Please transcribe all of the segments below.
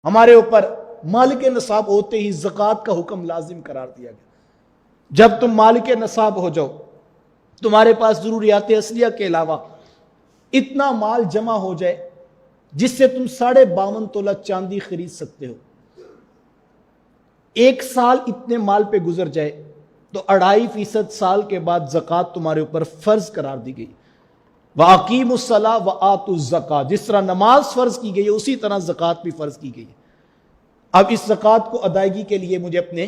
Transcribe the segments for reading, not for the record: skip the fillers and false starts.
ہمارے اوپر مالک نصاب ہوتے ہی زکوٰۃ کا حکم لازم قرار دیا گیا۔ جب تم مالک نصاب ہو جاؤ، تمہارے پاس ضروریات اصلیہ کے علاوہ اتنا مال جمع ہو جائے جس سے تم 52.5 تولہ چاندی خرید سکتے ہو، 1 سال اتنے مال پہ گزر جائے تو 2.5% سال کے بعد زکوٰۃ تمہارے اوپر فرض قرار دی گئی۔ وَأَقِيمُوا الصَّلَاةَ وَآتُوا الزَّكَاةَ، جس طرح نماز فرض کی گئی ہے اسی طرح زکوٰۃ بھی فرض کی گئی ہے۔ اب اس زکوٰۃ کو ادائیگی کے لیے مجھے اپنے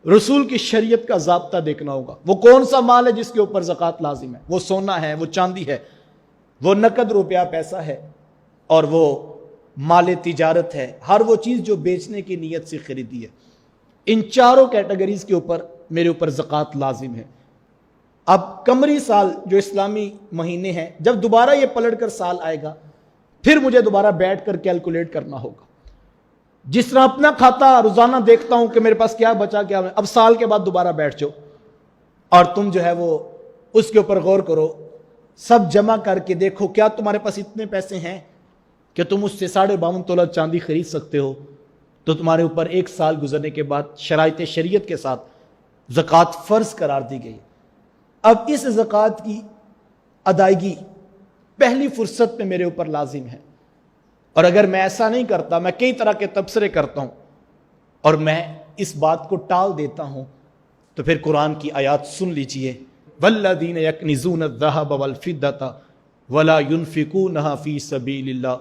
رسول کی شریعت کا ضابطہ دیکھنا ہوگا۔ وہ کون سا مال ہے جس کے اوپر زکوٰۃ لازم ہے؟ وہ سونا ہے، وہ چاندی ہے، وہ نقد روپیہ پیسہ ہے، اور وہ مال تجارت ہے، ہر وہ چیز جو بیچنے کی نیت سے خریدی ہے۔ ان چاروں کیٹیگریز کے اوپر میرے اوپر زکوٰۃ لازم ہے۔ اب قمری سال جو اسلامی مہینے ہیں، جب دوبارہ یہ پلٹ کر سال آئے گا پھر مجھے دوبارہ بیٹھ کر کیلکولیٹ کرنا ہوگا۔ جس طرح اپنا کھاتا روزانہ دیکھتا ہوں کہ میرے پاس کیا بچا کیا، اب سال کے بعد دوبارہ بیٹھ جاؤ اور تم جو ہے وہ اس کے اوپر غور کرو، سب جمع کر کے دیکھو کیا تمہارے پاس اتنے پیسے ہیں کہ تم اس سے 52.5 تولہ چاندی خرید سکتے ہو، تو تمہارے اوپر 1 سال گزرنے کے بعد شرائط شریعت کے ساتھ زکوٰۃ فرض قرار دی گئی۔ اب اس زکوٰۃ کی ادائیگی پہلی فرصت میں میرے اوپر لازم ہے، اور اگر میں ایسا نہیں کرتا، میں کئی طرح کے تبصرے کرتا ہوں اور میں اس بات کو ٹال دیتا ہوں، تو پھر قرآن کی آیات سن لیجئے۔ والذین یکنزون الذھب والفضة ولا ينفقونها فی سبیل اللہ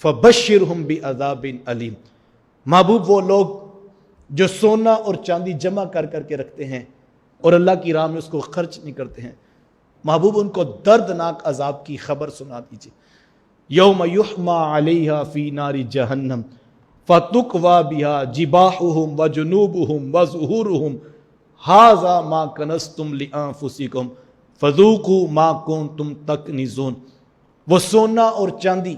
فبشرہم بعذاب علیم۔ محبوب وہ لوگ جو سونا اور چاندی جمع کر کر کے رکھتے ہیں اور اللہ کی راہ میں اس کو خرچ نہیں کرتے ہیں، محبوب ان کو دردناک عذاب کی خبر سنا دیجیے۔ یوم یحمى علیہا فی نار جہنم فتکوی بہا جباہہم وجنوبہم وظہورہم ھذا ما کنزتم لانفسکم فذوقوا ما کنتم تکنزون۔ وہ سونا اور چاندی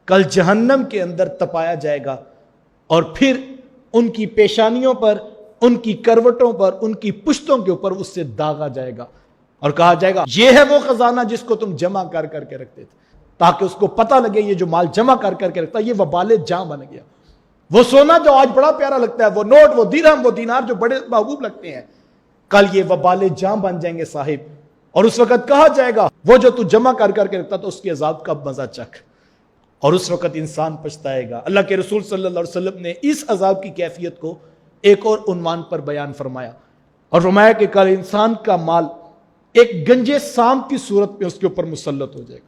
کل جہنم کے اندر تپایا جائے گا، اور پھر ان کی پیشانیوں پر، ان کی کروٹوں پر، ان کی پشتوں کے اوپر اس سے داغا جائے گا اور کہا جائے گا یہ ہے وہ خزانہ جس کو تم جمع کر کر کے رکھتے تھے، تاکہ اس کو پتہ لگے یہ جو مال جمع کر کر کے رکھتا ہے یہ وبال جاں بن گیا۔ وہ سونا جو آج بڑا پیارا لگتا ہے، وہ نوٹ، وہ درہم، وہ دینار جو بڑے محبوب لگتے ہیں، کل یہ وبال جاں بن جائیں گے صاحب، اور اس وقت کہا جائے گا وہ جو تو جمع کر کر کے رکھتا تو اس کے عذاب کا مزہ چکھ، اور اس وقت انسان پچھتائے گا۔ اللہ کے رسول صلی اللہ علیہ وسلم نے اس عذاب کی کیفیت کو ایک اور عنوان پر بیان فرمایا، اور فرمایا کہ کل انسان کا مال ایک گنجے سام کی صورت میں اس کے اوپر مسلط ہو جائے گا،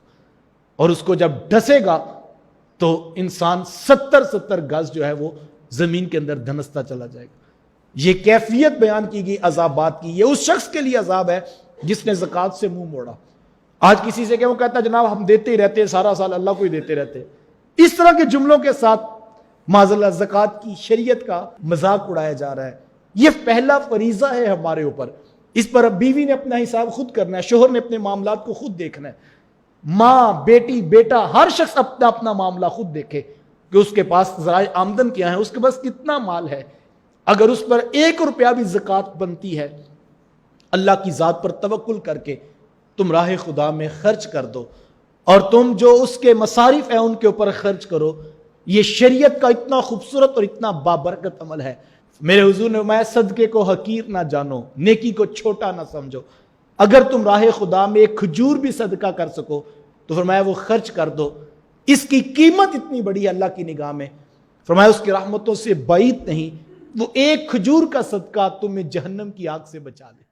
اور اس کو جب ڈسے گا تو انسان 70 گز جو ہے وہ زمین کے اندر دھنستا چلا جائے گا۔ یہ کیفیت بیان کی گئی عذابات کی، یہ اس شخص کے لیے عذاب ہے جس نے زکوٰۃ سے منہ موڑا۔ آج کسی سے کہ وہ کہتا ہے جناب ہم دیتے ہی رہتے ہیں، سارا سال اللہ کو ہی دیتے رہتے ہیں، اس طرح کے جملوں کے ساتھ معاذ اللہ زکوٰۃ کی شریعت کا مذاق اڑایا جا رہا ہے۔ یہ پہلا فریضہ ہے ہمارے اوپر، اس پر اب بیوی نے اپنا حساب خود کرنا ہے، شوہر نے اپنے معاملات کو خود دیکھنا ہے، ماں، بیٹی، بیٹا، ہر شخص اپنا اپنا معاملہ خود دیکھے کہ اس کے پاس ذرائع آمدن کیا ہے، اس کے پاس کتنا مال ہے۔ اگر اس پر 1 روپیہ بھی زکوٰۃ بنتی ہے، اللہ کی ذات پر توکل کر کے تم راہ خدا میں خرچ کر دو، اور تم جو اس کے مصارف ہیں ان کے اوپر خرچ کرو۔ یہ شریعت کا اتنا خوبصورت اور اتنا بابرکت عمل ہے۔ میرے حضور نے فرمایا صدقے کو حقیر نہ جانو، نیکی کو چھوٹا نہ سمجھو۔ اگر تم راہ خدا میں ایک کھجور بھی صدقہ کر سکو تو فرمایا وہ خرچ کر دو، اس کی قیمت اتنی بڑی ہے اللہ کی نگاہ میں، فرمایا اس کی رحمتوں سے بعید نہیں، وہ ایک کھجور کا صدقہ تمہیں جہنم کی آگ سے بچا دے۔